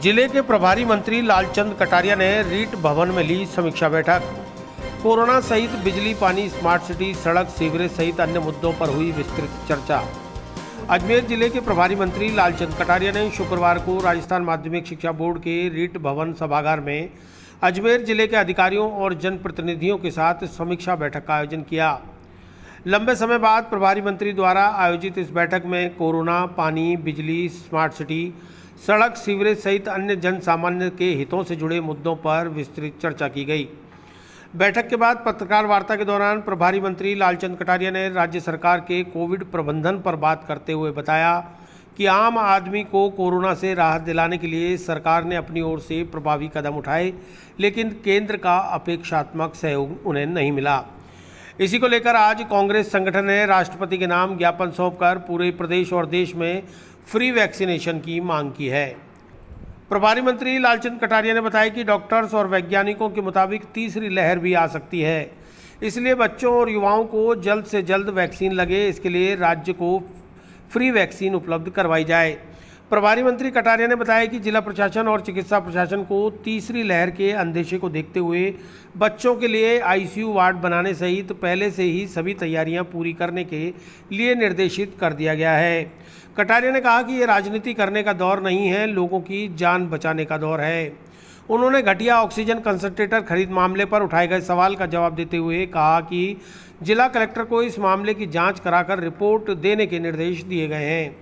जिले के प्रभारी मंत्री लालचंद कटारिया ने रीट भवन में ली समीक्षा बैठक। कोरोना सहित बिजली, पानी, स्मार्ट सिटी, सड़क, सीवरेज सहित अन्य मुद्दों पर हुई विस्तृत चर्चा। अजमेर जिले के प्रभारी मंत्री लालचंद कटारिया ने शुक्रवार को राजस्थान माध्यमिक शिक्षा बोर्ड के रीट भवन सभागार में अजमेर जिले के अधिकारियों और जनप्रतिनिधियों के साथ समीक्षा बैठक का आयोजन किया। लंबे समय बाद प्रभारी मंत्री द्वारा आयोजित इस बैठक में कोरोना, पानी, बिजली, स्मार्ट सिटी, सड़क, सीवरेज सहित अन्य जन सामान्य के हितों से जुड़े मुद्दों पर विस्तृत चर्चा की गई। बैठक के बाद पत्रकार वार्ता के दौरान प्रभारी मंत्री लालचंद कटारिया ने राज्य सरकार के कोविड प्रबंधन पर बात करते हुए बताया कि आम आदमी को कोरोना से राहत दिलाने के लिए सरकार ने अपनी ओर से प्रभावी कदम उठाए, लेकिन केंद्र का अपेक्षात्मक सहयोग उन्हें नहीं मिला। इसी को लेकर आज कांग्रेस संगठन ने राष्ट्रपति के नाम ज्ञापन सौंपकर पूरे प्रदेश और देश में फ्री वैक्सीनेशन की मांग की है। प्रभारी मंत्री लालचंद कटारिया ने बताया कि डॉक्टर्स और वैज्ञानिकों के मुताबिक तीसरी लहर भी आ सकती है, इसलिए बच्चों और युवाओं को जल्द से जल्द वैक्सीन लगे, इसके लिए राज्य को फ्री वैक्सीन उपलब्ध करवाई जाए। प्रभारी मंत्री कटारिया ने बताया कि जिला प्रशासन और चिकित्सा प्रशासन को तीसरी लहर के अंदेशे को देखते हुए बच्चों के लिए आईसीयू वार्ड बनाने सहित पहले से ही सभी तैयारियां पूरी करने के लिए निर्देशित कर दिया गया है। कटारिया ने कहा कि ये राजनीति करने का दौर नहीं है, लोगों की जान बचाने का दौर है। उन्होंने घटिया ऑक्सीजन कंसंट्रेटर खरीद मामले पर उठाए गए सवाल का जवाब देते हुए कहा कि जिला कलेक्टर को इस मामले की जांच कराकर रिपोर्ट देने के निर्देश दिए गए हैं।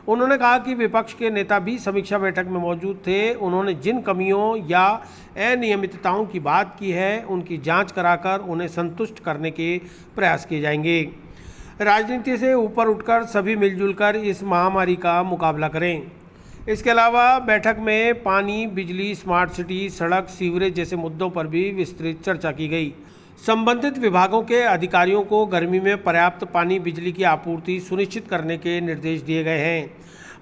उन्होंने कहा कि विपक्ष के नेता भी समीक्षा बैठक में मौजूद थे। उन्होंने जिन कमियों या अनियमितताओं की बात की है, उनकी जांच कराकर उन्हें संतुष्ट करने के प्रयास किए जाएंगे। राजनीति से ऊपर उठकर सभी मिलजुल कर इस महामारी का मुकाबला करें। इसके अलावा बैठक में पानी, बिजली, स्मार्ट सिटी, सड़क, सीवरेज जैसे मुद्दों पर भी विस्तृत चर्चा की गई। संबंधित विभागों के अधिकारियों को गर्मी में पर्याप्त पानी, बिजली की आपूर्ति सुनिश्चित करने के निर्देश दिए गए हैं।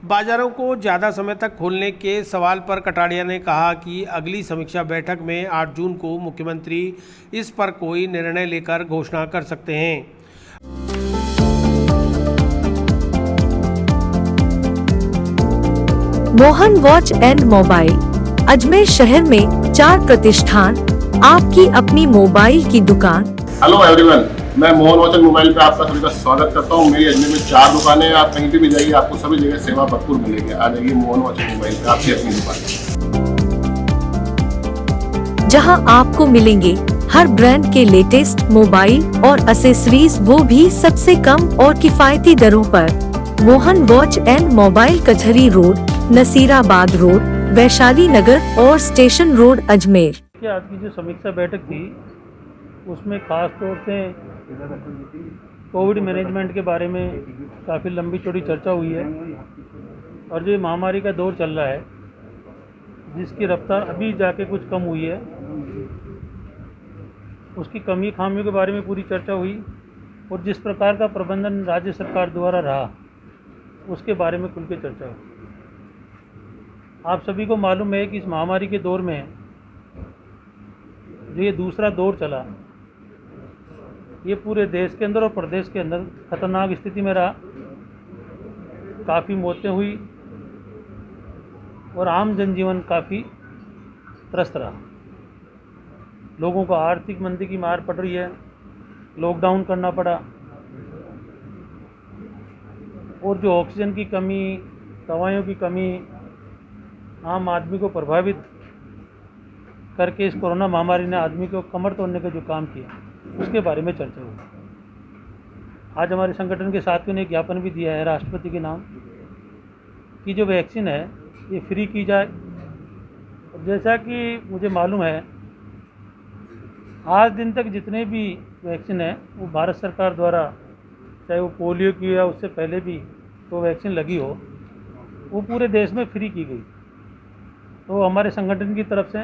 बाजारों को ज़्यादा समय तक खोलने के सवाल पर कटारिया ने कहा कि अगली समीक्षा बैठक में 8 जून को मुख्यमंत्री इस पर कोई निर्णय लेकर घोषणा कर सकते हैं। Mohan watch and mobile, Ajmer शहर में 4 प्रतिष्ठान, आपकी अपनी मोबाइल की दुकान। हेलो एवरीवन, मैं मोहन वॉच एंड मोबाइल पे आपका सभी का स्वागत करता हूँ। मेरी अजमेर में 4 दुकानें हैं। आप कहीं भी जाइए, आपको सभी जगह सेवा भरपूर मिलेगी। आ जाइए मोहन वॉच एंड मोबाइल पे, आपकी अपनी दुकान, जहां आपको मिलेंगे हर ब्रांड के लेटेस्ट मोबाइल और एक्सेसरीज, वो भी सबसे कम और किफायती दरों पर। मोहन वॉच एंड मोबाइल, कचहरी रोड, नसीराबाद रोड, वैशाली नगर और स्टेशन रोड, अजमेर। आज की जो समीक्षा बैठक थी उसमें खास तौर से कोविड मैनेजमेंट के बारे में काफ़ी लंबी चौड़ी चर्चा हुई है और जो महामारी का दौर चल रहा है, जिसकी रफ्तार अभी जाके कुछ कम हुई है, उसकी कमी खामियों के बारे में पूरी चर्चा हुई और जिस प्रकार का प्रबंधन राज्य सरकार द्वारा रहा उसके बारे में खुल के चर्चा हुई। आप सभी को मालूम है कि इस महामारी के दौर में जो ये दूसरा दौर चला, ये पूरे देश के अंदर और प्रदेश के अंदर खतरनाक स्थिति में रहा। काफ़ी मौतें हुई और आम जनजीवन काफ़ी त्रस्त रहा। लोगों को आर्थिक मंदी की मार पड़ रही है, लॉकडाउन करना पड़ा और जो ऑक्सीजन की कमी, दवाइयों की कमी आम आदमी को प्रभावित करके इस कोरोना महामारी ने आदमी को कमर तोड़ने का जो काम किया, उसके बारे में चर्चा हुई। आज हमारे संगठन के साथियों ने ज्ञापन भी दिया है राष्ट्रपति के नाम कि जो वैक्सीन है ये फ्री की जाए। और जैसा कि मुझे मालूम है, आज दिन तक जितने भी वैक्सीन है वो भारत सरकार द्वारा, चाहे वो पोलियो की या उससे पहले भी तो वैक्सीन लगी हो, वो पूरे देश में फ्री की गई। तो हमारे संगठन की तरफ से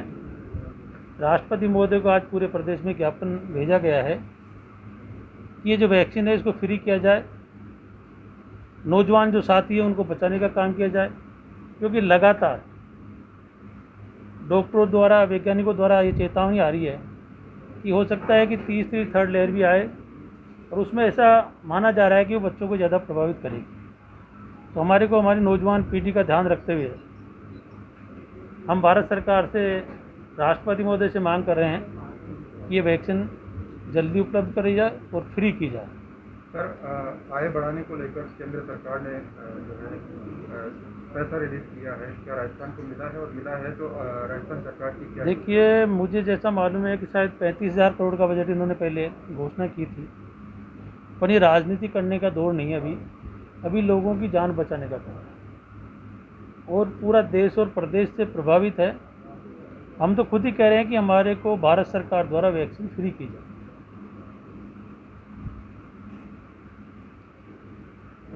राष्ट्रपति महोदय को आज पूरे प्रदेश में ज्ञापन भेजा गया है कि ये जो वैक्सीन है इसको फ्री किया जाए। नौजवान जो साथी हैं उनको बचाने का काम किया जाए, क्योंकि लगातार डॉक्टरों द्वारा, वैज्ञानिकों द्वारा ये चेतावनी आ रही है कि हो सकता है कि तीसरी, थर्ड लहर भी आए और उसमें ऐसा माना जा रहा है कि वो बच्चों को ज़्यादा प्रभावित करेगी। तो हमारी नौजवान पीढ़ी का ध्यान रखते हुए हम भारत सरकार से, राष्ट्रपति महोदय से मांग कर रहे हैं कि ये वैक्सीन जल्दी उपलब्ध करी जाए और फ्री की जाए। सर, आय बढ़ाने को लेकर केंद्र सरकार ने जो है पैसा रिलीज किया है, क्या राजस्थान को मिला है, और मिला है तो राजस्थान सरकार की क्या? देखिए, मुझे जैसा मालूम है कि शायद 35,000 करोड़ का बजट इन्होंने पहले घोषणा की थी, पर ये राजनीति करने का दौर नहीं है अभी लोगों की जान बचाने का दौर है और पूरा देश और प्रदेश से प्रभावित है। हम तो खुद ही कह रहे हैं कि हमारे को भारत सरकार द्वारा वैक्सीन फ्री की जाए।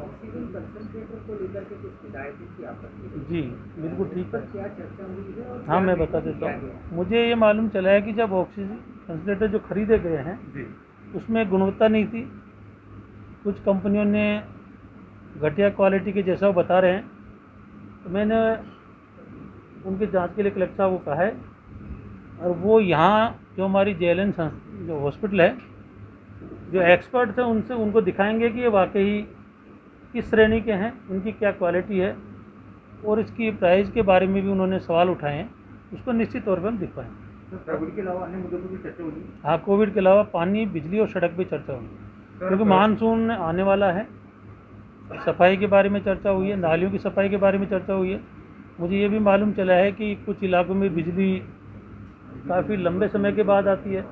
ऑक्सीजन कंसंट्रेटर को लेकर के कुछ हिदायतें थी आपकी? जी बिल्कुल ठीक है। क्या चर्चा हुई है? और हाँ, मैं क्या बता देता किया हूँ। गया? मुझे ये मालूम चला है कि जब ऑक्सीजन कंसंट्रेटर जो खरीदे गए हैं जी, उसमें गुणवत्ता नहीं थी, कुछ कंपनियों ने घटिया क्वालिटी के जैसा वो बता रहे हैं, तो मैंने उनकी जांच के लिए कलेक्टर साहब को कहा है और वो यहाँ जो हमारी JLN जो हॉस्पिटल है, जो एक्सपर्ट्स हैं उनसे उनको दिखाएंगे कि ये वाकई किस श्रेणी के हैं, उनकी क्या क्वालिटी है और इसकी प्राइस के बारे में भी उन्होंने सवाल उठाए हैं, उसको निश्चित तौर पर हम दिखवाएंगे। कोविड के अलावा अन्य मुद्दों पर भी चर्चा होगी? हाँ, कोविड के अलावा पानी, बिजली और सड़क पे चर्चा हुई, क्योंकि मानसून आने वाला है। सफाई के बारे में चर्चा हुई है, नालियों की सफाई के बारे में चर्चा हुई है। मुझे ये भी मालूम चला है कि कुछ इलाकों में बिजली काफ़ी लंबे समय के बाद आती है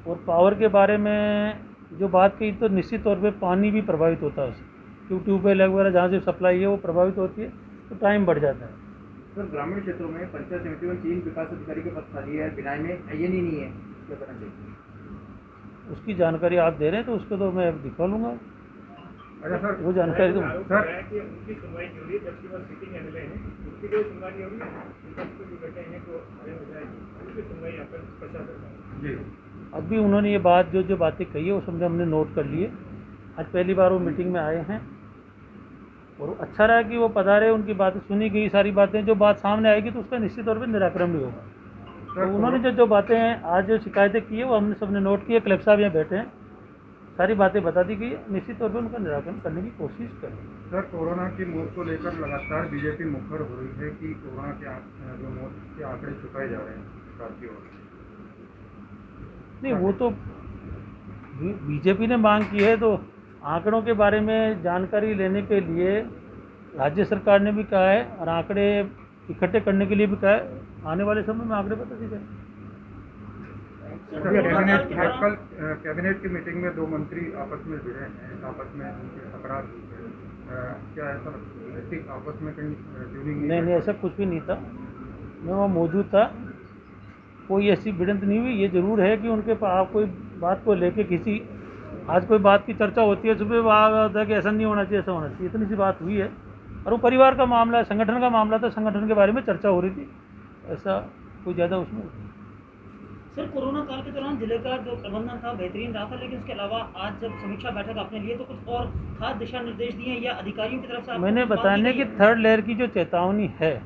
और पावर के बारे में जो बात कही, तो निश्चित तौर पे पानी भी प्रभावित होता है उससे, क्योंकि ट्यूबवेल वगैरह जहाँ से सप्लाई है वो प्रभावित होती है, तो टाइम बढ़ जाता है। सर, ग्रामीण क्षेत्रों में पंचायत समिति में 3 विकास अधिकारी के पद खाली है, बिनाई में ANE नहीं है, क्या करना चाहिए? उसकी जानकारी आप दे रहे हैं तो उसको तो मैं दिखा लूँगा। अच्छा सर, वो जानकारी तो सर उनकी सुनवाई नहीं हो रही है, जबकि वो सिटिंग MLA हैं, उसकी कोई सुनवाई नहीं हो रही है, उनका जो बेटे हैं तो अरेस्ट हो जाएगी, उनकी सुनवाई यहाँ पर प्रशासन। जी, अभी उन्होंने ये बात जो बातें कही है वो समझे हमने नोट कर लिए। आज पहली बार वो मीटिंग में आए हैं और अच्छा रहा कि वो पधारे, उनकी बातें सुनी गई, सारी बातें जो बात सामने आएगी तो उसका निश्चित तौर पर निराकरण भी होगा। तो उन्होंने जो बातें हैं, आज जो शिकायतें की है वो हमने सबने नोट की है। कलेक्टर साहब यहाँ बैठे हैं, सारी बातें बता दी गई है, निश्चित तौर पर उनका निराकरण करने की कोशिश करें। सर, कोरोना की मौत को लेकर लगातार बीजेपी मुखर हो रही है कि कोरोना के जो मौत के आंकड़े छुपाए जा रहे हैं सरकार की ओर। नहीं, वो तो बीजेपी ने मांग की है, तो आंकड़ों के बारे में जानकारी लेने के लिए राज्य सरकार ने भी कहा है और आंकड़े इकट्ठे करने के लिए भी कहा है। आने वाले समय में आंकड़े बता दी जाए। कल कैबिनेट की मीटिंग में 2 मंत्री आपस में भिड़े हैं, आपस में उनके तकरार हुई है, क्या ऐसा आपस में कहीं ट्यूनिंग? नहीं, ऐसा कुछ भी नहीं था, मैं वहाँ मौजूद था, कोई ऐसी भिड़ंत नहीं हुई। ये ज़रूर है कि उनके पास कोई बात को लेके किसी, आज कोई बात की चर्चा होती है, सुबह वहाँ होता है कि ऐसा नहीं होना चाहिए, ऐसा होना चाहिए, इतनी सी बात हुई है। और वो परिवार का मामला है, संगठन का मामला था, संगठन के बारे में चर्चा हो रही थी, ऐसा कोई ज़्यादा उसमें। सर, कोरोना काल के दौरान जिले का जो प्रबंधन था बेहतरीन रहा था, लेकिन उसके अलावा आज जब समीक्षा बैठक आपने ली है तो कुछ और खास दिशा निर्देश दिए हैं या अधिकारियों की तरफ से? मैंने बताने कि 3rd लहर की जो चेतावनी है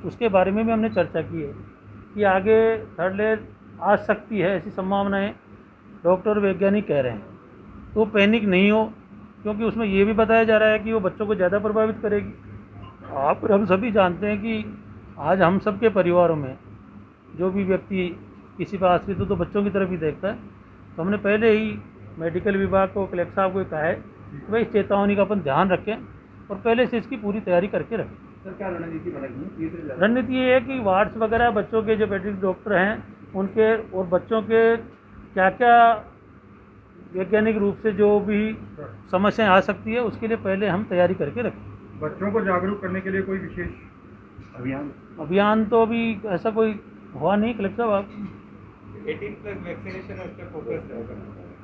उसके बारे में भी हमने चर्चा की है कि आगे 3rd लहर आ सकती है, ऐसी संभावनाएं डॉक्टर वैज्ञानिक कह रहे हैं। तो पैनिक नहीं हो, क्योंकि उसमें ये भी बताया जा रहा है कि वो बच्चों को ज़्यादा प्रभावित करेगी। आप हम सभी जानते हैं कि आज हम सबके परिवारों में जो भी व्यक्ति किसी पर आश्रित हो तो बच्चों की तरफ ही देखता है। तो हमने पहले ही मेडिकल विभाग को, कलेक्टर साहब को कहा है कि भाई इस चेतावनी का अपन ध्यान रखें और पहले से इसकी पूरी तैयारी करके रखें। सर, क्या रणनीति बनेगी? रणनीति ये है कि वार्ड्स वगैरह बच्चों के जो पेडियाट्रिक डॉक्टर हैं उनके और बच्चों के क्या क्या वैज्ञानिक रूप से जो भी समस्याएं आ सकती है उसके लिए पहले हम तैयारी करके रखें। बच्चों को जागरूक करने के लिए कोई विशेष अभियान तो अभी ऐसा कोई हुआ नहीं। कलेक्टर साहब, आप 18+ वैक्सीनेशन है, उस पर फोकस रहेगा।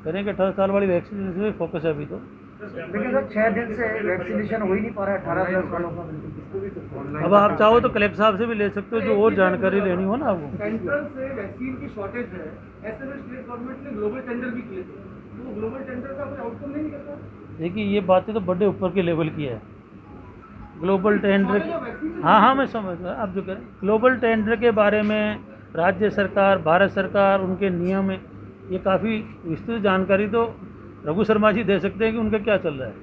करेंगे, 18 साल वाली वैक्सीनेशन में फोकस है अभी तो। लेकिन सर 6 दिन से वैक्सीनेशन हो ही नहीं पा रहा है 18+ वालों का। अब आप चाहो तो कलेक्टर साहब से भी ले सकते हो, जो और जानकारी लेनी हो ना आपको। सेंट्रल से वैक्सीन की शॉर्टेज है, ऐसे में स्टेट गवर्नमेंट ने ग्लोबल टेंडर भी किए थे, तो ग्लोबल टेंडर का कोई आउटकम नहीं निकलता। देखिए, ये बातें तो बड़े ऊपर के लेवल की है। ग्लोबल टेंडर, हाँ मैं समझ रहा, आप जो करें ग्लोबल टेंडर के बारे में राज्य सरकार, भारत सरकार, उनके नियम, ये काफ़ी विस्तृत जानकारी तो रघु शर्मा जी दे सकते हैं कि उनका क्या चल रहा है।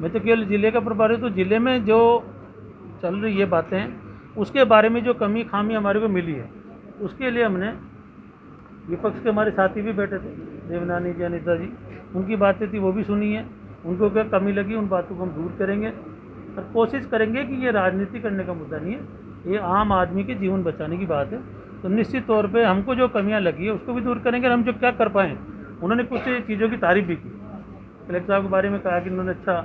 मैं तो केवल ज़िले का प्रभारी, तो ज़िले में जो चल रही है बातें, उसके बारे में जो कमी खामी हमारे को मिली है, उसके लिए हमने विपक्ष के हमारे साथी भी बैठे थे, देवनानी जी, अनिता जी, उनकी बातें थी वो भी सुनी है। उनको क्या कमी लगी उन बातों को हम दूर करेंगे और कोशिश करेंगे कि ये राजनीति करने का मुद्दा नहीं है, ये आम आदमी के जीवन बचाने की बात है। तो निश्चित तौर पे हमको जो कमियां लगी है उसको भी दूर करेंगे। हम जो क्या कर पाएँ, उन्होंने कुछ चीज़ों की तारीफ भी की। कलेक्टर साहब के बारे में कहा कि उन्होंने अच्छा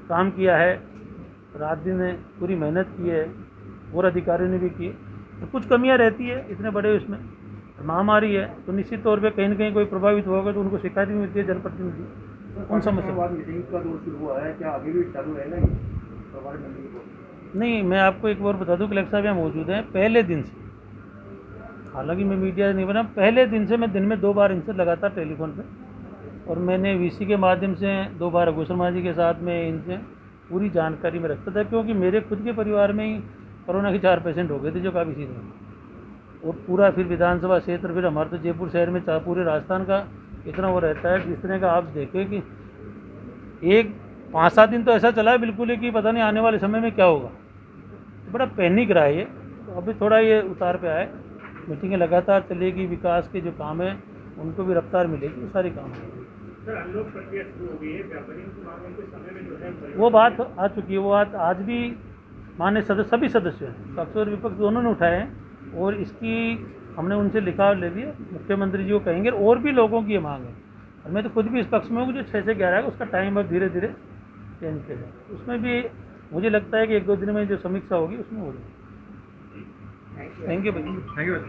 काम किया है, रात दिन ने पूरी मेहनत की है, और अधिकारियों ने भी की। तो कुछ कमियां रहती है, इतने बड़े उसमें महामारी है, तो निश्चित तौर पे कहीं ना कहीं कोई प्रभावित होगा तो उनको शिकायत भी मिलती है जनप्रतिनिधि उन समस्या। मीटिंग का दौर शुरू हुआ है, क्या आगे भी चालू रहेगा ये प्रभारी मंत्री को? नहीं, मैं आपको एक बार बता दूं, कलेक्टर साहब यहाँ मौजूद हैं पहले दिन से। हालांकि मैं मीडिया नहीं बना, पहले दिन से मैं दिन में 2 बार इनसे लगातार टेलीफोन पे, और मैंने वीसी के माध्यम से 2 बार रघु शर्मा जी के साथ में इनसे पूरी जानकारी में रखता था, क्योंकि मेरे खुद के परिवार में ही कोरोना के 4 पेशेंट हो गए थे जो काफ़ी सीरियस। और पूरा फिर विधानसभा क्षेत्र, फिर हमारे तो जयपुर शहर में पूरे राजस्थान का इतना वो रहता है, जिस तरह का आप देखें कि एक 5-7 दिन तो ऐसा चला है बिल्कुल ही कि पता नहीं आने वाले समय में क्या होगा। तो बड़ा पैनिक रहा है ये, तो अभी थोड़ा ये उतार पे आए। मीटिंगें लगातार चलेगी, विकास के जो काम है उनको भी रफ्तार मिलेगी, वो सारे काम होंगे। सर, अनलॉक प्रक्रिया शुरू हो गई है, व्यापारियों की मांग उनको समय में जो है वो बात आ चुकी है, वो बात आज भी माननीय सभी सदस्य हैं, पक्ष और विपक्ष दोनों ने उठाए हैं, और इसकी हमने उनसे लिखा ले लिया, मुख्यमंत्री जी को कहेंगे। और भी लोगों की ये मांग है, और मैं तो खुद भी इस पक्ष में हूँ, जो 6 से 11 है उसका टाइम अब धीरे धीरे चेंज किया जाए। उसमें भी मुझे लगता है कि 1-2 दिन में जो समीक्षा होगी उसमें हो जाएगी। थैंक यू भाई।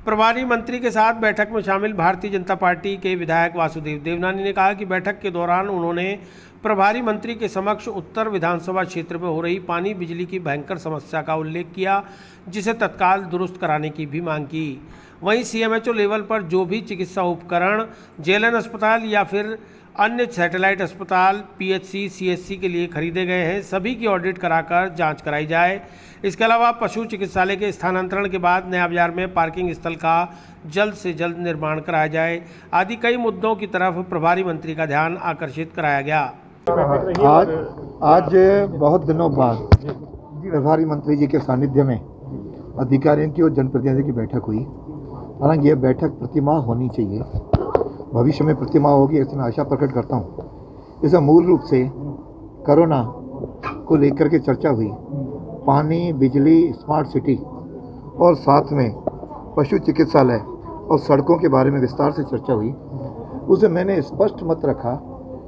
प्रभारी मंत्री के साथ बैठक में शामिल भारतीय जनता पार्टी के विधायक वासुदेव देवनानी ने कहा कि बैठक के दौरान उन्होंने प्रभारी मंत्री के समक्ष उत्तर विधानसभा क्षेत्र में हो रही पानी बिजली की भयंकर समस्या का उल्लेख किया, जिसे तत्काल दुरुस्त कराने की भी मांग की। वहीं सीएमएचओ लेवल पर जो भी चिकित्सा उपकरण जेएलएन अस्पताल या फिर अन्य सैटेलाइट अस्पताल, पीएचसी, सीएचसी के लिए खरीदे गए हैं, सभी की ऑडिट कराकर जांच कराई जाए। इसके अलावा पशु चिकित्सालय के स्थानांतरण के बाद नया बाजार में पार्किंग स्थल का जल्द से जल्द निर्माण कराया जाए, आदि कई मुद्दों की तरफ प्रभारी मंत्री का ध्यान आकर्षित कराया गया। आज बहुत दिनों बाद प्रभारी मंत्री जी के सानिध्य में अधिकारियों की और जनप्रतिनिधियों की बैठक हुई। हालांकि यह बैठक प्रतिमाह होनी चाहिए, भविष्य में प्रतिमाह होगी, ऐसी मैं आशा प्रकट करता हूँ। इसमें मूल रूप से कोरोना को लेकर के चर्चा हुई, पानी, बिजली, स्मार्ट सिटी और साथ में पशु चिकित्सालय और सड़कों के बारे में विस्तार से चर्चा हुई। उसे मैंने स्पष्ट मत रखा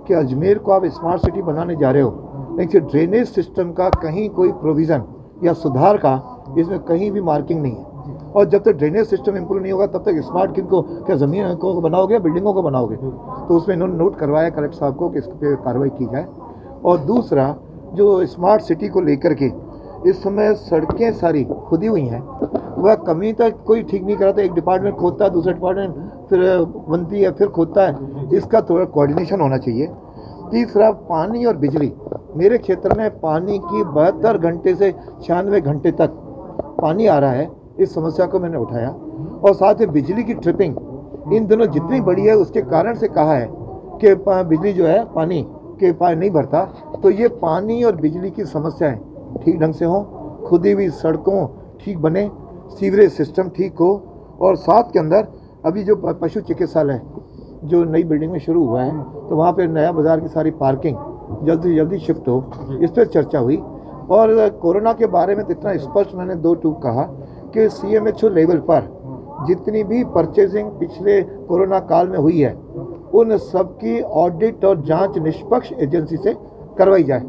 कि अजमेर को आप स्मार्ट सिटी बनाने जा रहे हो, लेकिन ड्रेनेज सिस्टम का कहीं कोई प्रोविज़न या सुधार का इसमें कहीं भी मार्किंग नहीं है। और जब तक ड्रेनेज सिस्टम इम्प्रूव नहीं होगा तब तक स्मार्ट किन को, क्या ज़मीन को बनाओगे, बिल्डिंगों को बनाओगे? तो उसमें इन्होंने नोट करवाया कलेक्टर साहब को कि इस पर कार्रवाई की जाए। और दूसरा, जो स्मार्ट सिटी को लेकर के इस समय सड़कें सारी खुदी हुई हैं, वह कमी तक कोई ठीक नहीं कराता। एक डिपार्टमेंट खोदता है, दूसरा डिपार्टमेंट फिर बनती है, फिर खोदता है। इसका थोड़ा कोऑर्डिनेशन होना चाहिए। तीसरा, पानी और बिजली। मेरे क्षेत्र में पानी की 72 घंटे से 96 घंटे तक पानी आ रहा है, इस समस्या को मैंने उठाया। और साथ ही बिजली की ट्रिपिंग इन दिनों जितनी बड़ी है उसके कारण से कहा है कि बिजली जो है पानी के पानी नहीं भरता। तो ये पानी और बिजली की समस्याएं ठीक ढंग से हों, खुदी हुई सड़कों ठीक बने, सीवरेज सिस्टम ठीक हो, और साथ के अंदर अभी जो पशु चिकित्सालय जो नई बिल्डिंग में शुरू हुआ है, तो वहाँ पे नया बाज़ार की सारी पार्किंग जल्दी से जल्दी शिफ्ट हो, इस पर चर्चा हुई। और कोरोना के बारे में इतना स्पष्ट मैंने 2 टूक कहा कि सीएमएचओ लेवल पर जितनी भी परचेजिंग पिछले कोरोना काल में हुई है, उन सब की ऑडिट और जांच निष्पक्ष एजेंसी से करवाई जाए,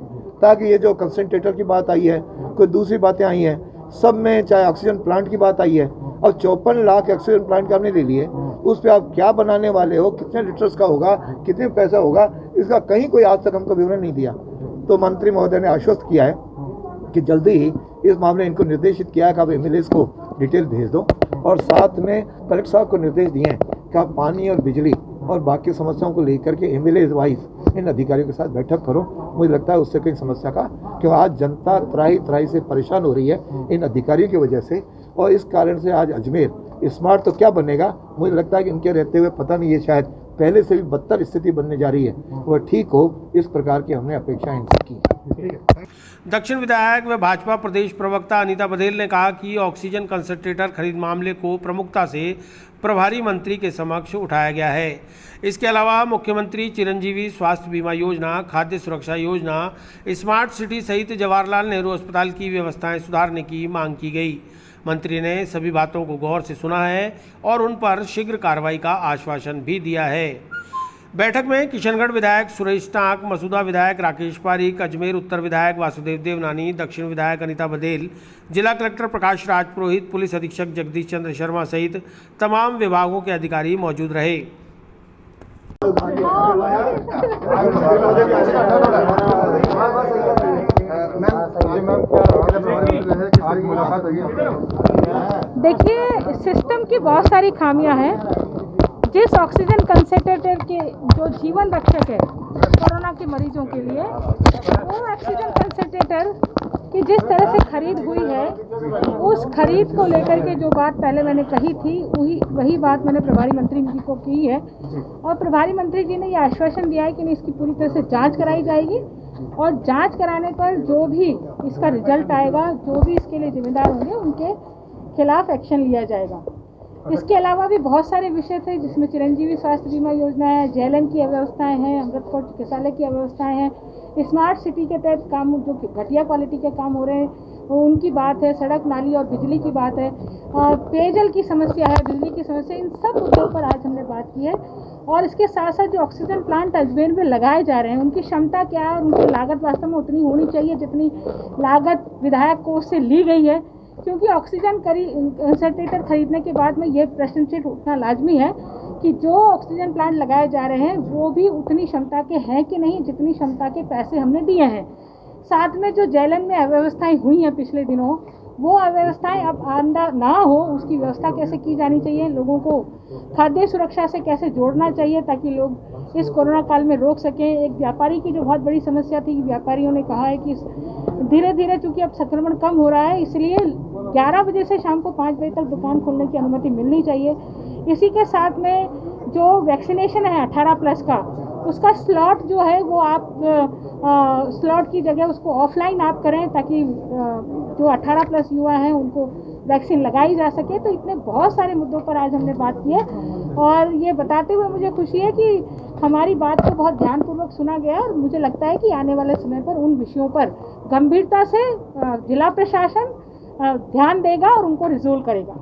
ताकि ये जो कंसंट्रेटर की बात आई है, कोई दूसरी बातें आई हैं, सब में चाहे ऑक्सीजन प्लांट की बात आई है, और 54 लाख ऑक्सीजन प्लांट का आपने ले लिए, उस पर आप क्या बनाने वाले हो, कितने लीटर्स का होगा, कितने पैसा होगा, इसका कहीं कोई आज तक हमको विवरण नहीं दिया। तो मंत्री महोदय ने आश्वस्त किया है कि जल्दी ही इस मामले इनको निर्देशित किया है कि आप एमएलएस को डिटेल भेज दो, और साथ में कलेक्टर साहब को निर्देश दिए हैं कि आप पानी और बिजली और बाकी समस्याओं को लेकर के एमएलए वाइज इन अधिकारियों के साथ बैठक करो। मुझे लगता है उससे कोई समस्या का, क्योंकि आज जनता त्राही से परेशान हो रही है इन अधिकारियों की वजह से, और इस कारण से आज अजमेर स्मार्ट तो क्या बनेगा, मुझे लगता है कि इनके रहते हुए पता नहीं, ये शायद पहले से भी बदतर स्थिति बनने जा रही है, वह ठीक हो, इस प्रकार की हमने अपेक्षाएं इनसे की। दक्षिण विधायक व भाजपा प्रदेश प्रवक्ता अनीता बघेल ने कहा कि ऑक्सीजन कंसंट्रेटर खरीद मामले को प्रमुखता से प्रभारी मंत्री के समक्ष उठाया गया है। इसके अलावा मुख्यमंत्री चिरंजीवी स्वास्थ्य बीमा योजना, खाद्य सुरक्षा योजना, स्मार्ट सिटी सहित जवाहरलाल नेहरू अस्पताल की व्यवस्थाएं सुधारने की मांग की गई। मंत्री ने सभी बातों को गौर से सुना है और उन पर शीघ्र कार्रवाई का आश्वासन भी दिया है। बैठक में किशनगढ़ विधायक सुरेश टांक, मसूदा विधायक राकेश पारीक, अजमेर उत्तर विधायक वासुदेव देवनानी, दक्षिण विधायक अनीता बघेल, जिला कलेक्टर प्रकाश राज पुरोहित, पुलिस अधीक्षक जगदीश चंद्र शर्मा सहित तमाम विभागों के अधिकारी मौजूद रहे। देखिए, सिस्टम की बहुत सारी खामियां हैं। जिस ऑक्सीजन कंसंट्रेटर के जो जीवन रक्षक है कोरोना के मरीजों के लिए, वो ऑक्सीजन कंसंट्रेटर की जिस तरह से खरीद हुई है, उस खरीद को लेकर के जो बात पहले मैंने कही थी वही बात मैंने प्रभारी मंत्री जी को की है और प्रभारी मंत्री जी ने ये आश्वासन दिया है कि इसकी पूरी तरह से जांच कराई जाएगी और जांच कराने पर जो भी इसका रिजल्ट आएगा, जो भी इसके लिए जिम्मेदार होंगे उनके खिलाफ एक्शन लिया जाएगा। इसके अलावा भी बहुत सारे विषय थे जिसमें चिरंजीवी स्वास्थ्य बीमा योजना है, जेएलएन की अव्यवस्थाएं हैं, अमृतसर चिकित्सालय की अव्यवस्थाएं हैं, स्मार्ट सिटी के तहत काम जो घटिया क्वालिटी के काम हो रहे हैं उनकी बात है, सड़क नाली और बिजली की बात है, पेयजल की समस्या है, बिजली की समस्या, इन सब मुद्दों पर आज हमने बात की है। और इसके साथ साथ जो ऑक्सीजन प्लांट अजमेर में लगाए जा रहे हैं उनकी क्षमता क्या है और उनकी लागत वास्तव में उतनी होनी चाहिए जितनी लागत विधायक कोष से ली गई है, क्योंकि ऑक्सीजन कंसंट्रेटर खरीदने के बाद में ये प्रश्न चिन्ह उठना लाजमी है कि जो ऑक्सीजन प्लांट लगाए जा रहे हैं वो भी उतनी क्षमता के हैं कि नहीं जितनी क्षमता के पैसे हमने दिए हैं। साथ में जो जेएलएन में अव्यवस्थाएं हुई हैं पिछले दिनों, वो अव्यवस्थाएं अब आंदा ना हो, उसकी व्यवस्था कैसे की जानी चाहिए, लोगों को खाद्य सुरक्षा से कैसे जोड़ना चाहिए ताकि लोग इस कोरोना काल में रोक सकें। एक व्यापारी की जो बहुत बड़ी समस्या थी, व्यापारियों ने कहा है कि धीरे धीरे चूँकि अब संक्रमण कम हो रहा है इसलिए 11 बजे से शाम को 5 बजे तक दुकान खोलने की अनुमति मिलनी चाहिए। इसी के साथ में जो वैक्सीनेशन है 18+ का, उसका स्लॉट जो है वो आप स्लॉट की जगह उसको ऑफलाइन आप करें ताकि जो 18+ युवा हैं उनको वैक्सीन लगाई जा सके। तो इतने बहुत सारे मुद्दों पर आज हमने बात की है और ये बताते हुए मुझे खुशी है कि हमारी बात को बहुत ध्यानपूर्वक सुना गया और मुझे लगता है कि आने वाले समय पर उन विषयों पर गंभीरता से जिला प्रशासन ध्यान देगा और उनको रिजोल्व करेगा।